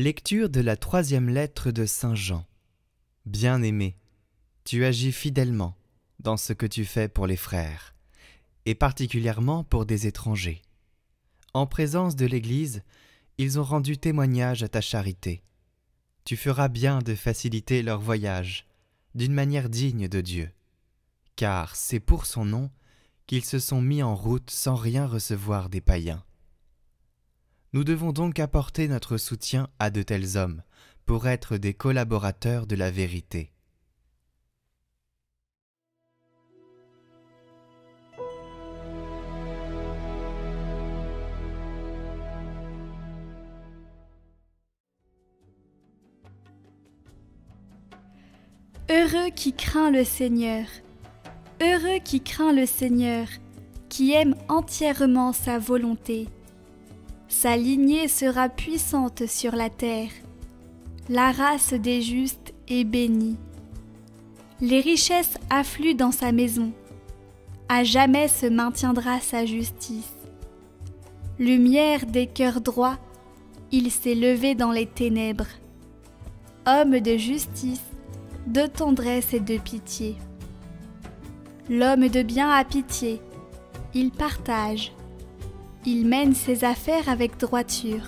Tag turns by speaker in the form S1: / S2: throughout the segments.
S1: Lecture de la 3e lettre de Saint Jean. Bien-aimé, tu agis fidèlement dans ce que tu fais pour les frères, et particulièrement pour des étrangers. En présence de l'Église, ils ont rendu témoignage à ta charité. Tu feras bien de faciliter leur voyage d'une manière digne de Dieu, car c'est pour son nom qu'ils se sont mis en route sans rien recevoir des païens. Nous devons donc apporter notre soutien à de tels hommes pour être des collaborateurs de la vérité.
S2: Heureux qui craint le Seigneur, heureux qui craint le Seigneur, qui aime entièrement sa volonté. Sa lignée sera puissante sur la terre. La race des justes est bénie. Les richesses affluent dans sa maison. À jamais se maintiendra sa justice. Lumière des cœurs droits, il s'est levé dans les ténèbres. Homme de justice, de tendresse et de pitié. L'homme de bien a pitié, il partage. Il mène ses affaires avec droiture.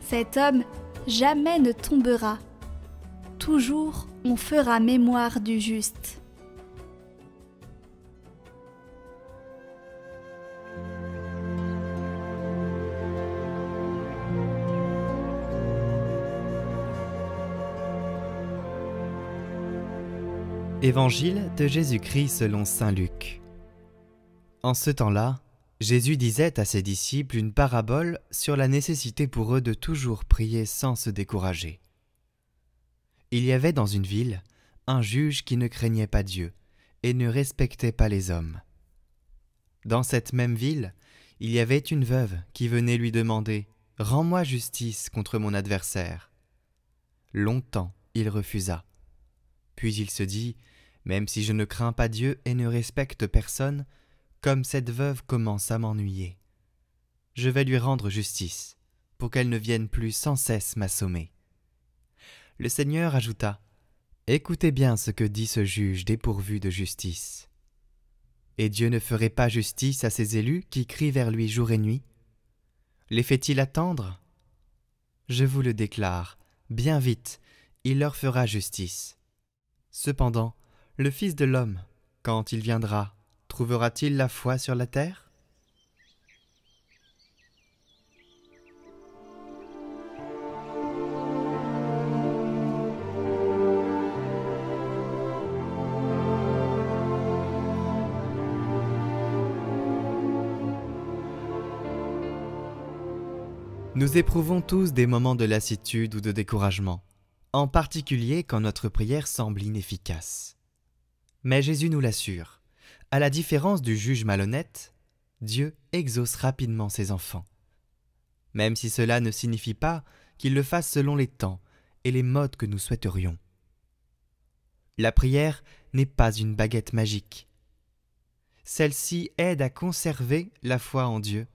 S2: Cet homme jamais ne tombera. Toujours on fera mémoire du juste.
S1: Évangile de Jésus-Christ selon saint Luc. En ce temps-là, Jésus disait à ses disciples une parabole sur la nécessité pour eux de toujours prier sans se décourager. Il y avait dans une ville un juge qui ne craignait pas Dieu et ne respectait pas les hommes. Dans cette même ville, il y avait une veuve qui venait lui demander « Rends-moi justice contre mon adversaire ». Longtemps, il refusa. Puis il se dit « Même si je ne crains pas Dieu et ne respecte personne, comme cette veuve commence à m'ennuyer. Je vais lui rendre justice, pour qu'elle ne vienne plus sans cesse m'assommer. » Le Seigneur ajouta « Écoutez bien ce que dit ce juge dépourvu de justice. Et Dieu ne ferait pas justice à ses élus qui crient vers lui jour et nuit? Les fait-il attendre? Je vous le déclare, bien vite, il leur fera justice. Cependant, le Fils de l'homme, quand il viendra, trouvera-t-il la foi sur la terre? » Nous éprouvons tous des moments de lassitude ou de découragement, en particulier quand notre prière semble inefficace. Mais Jésus nous l'assure, à la différence du juge malhonnête, Dieu exauce rapidement ses enfants. Même si cela ne signifie pas qu'il le fasse selon les temps et les modes que nous souhaiterions. La prière n'est pas une baguette magique. Celle-ci aide à conserver la foi en Dieu,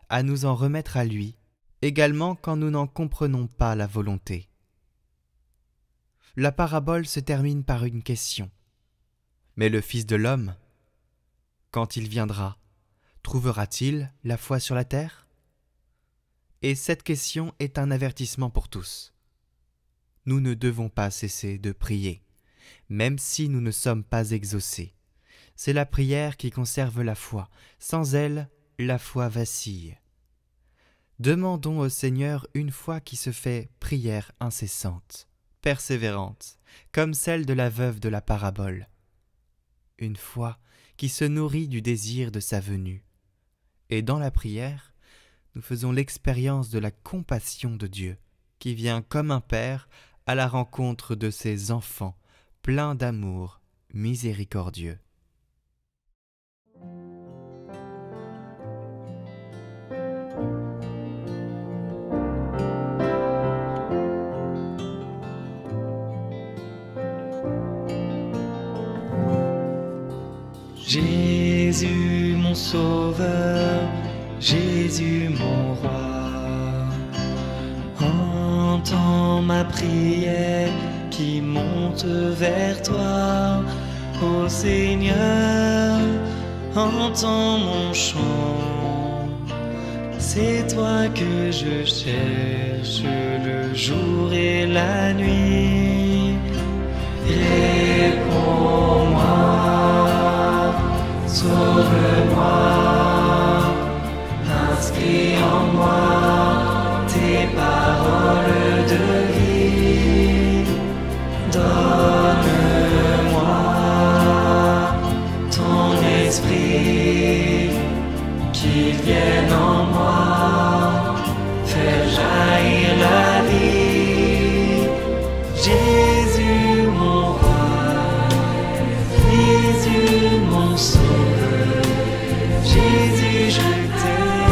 S1: à nous en remettre à lui, également quand nous n'en comprenons pas la volonté. La parabole se termine par une question. Mais le Fils de l'homme, quand il viendra, trouvera-t-il la foi sur la terre? Et cette question est un avertissement pour tous. Nous ne devons pas cesser de prier, même si nous ne sommes pas exaucés. C'est la prière qui conserve la foi. Sans elle, la foi vacille. Demandons au Seigneur une foi qui se fait prière incessante, persévérante, comme celle de la veuve de la parabole. Une foi qui se nourrit du désir de sa venue. Et dans la prière, nous faisons l'expérience de la compassion de Dieu, qui vient comme un père à la rencontre de ses enfants, pleins d'amour miséricordieux.
S3: Jésus mon sauveur, Jésus mon roi, ma prière qui monte vers toi. Ô Seigneur, entends mon chant. C'est toi que je cherche le jour et la nuit. Réponds-moi, sauve-moi, inscris en moi tes paroles de vie. Donne-moi ton esprit, qu'il vienne en moi, faire jaillir la vie. Jésus mon roi, Jésus mon sauveur, Jésus je t'aime.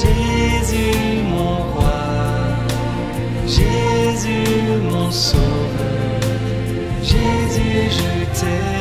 S3: Jésus mon roi, Jésus mon sauveur, Jésus je t'aime.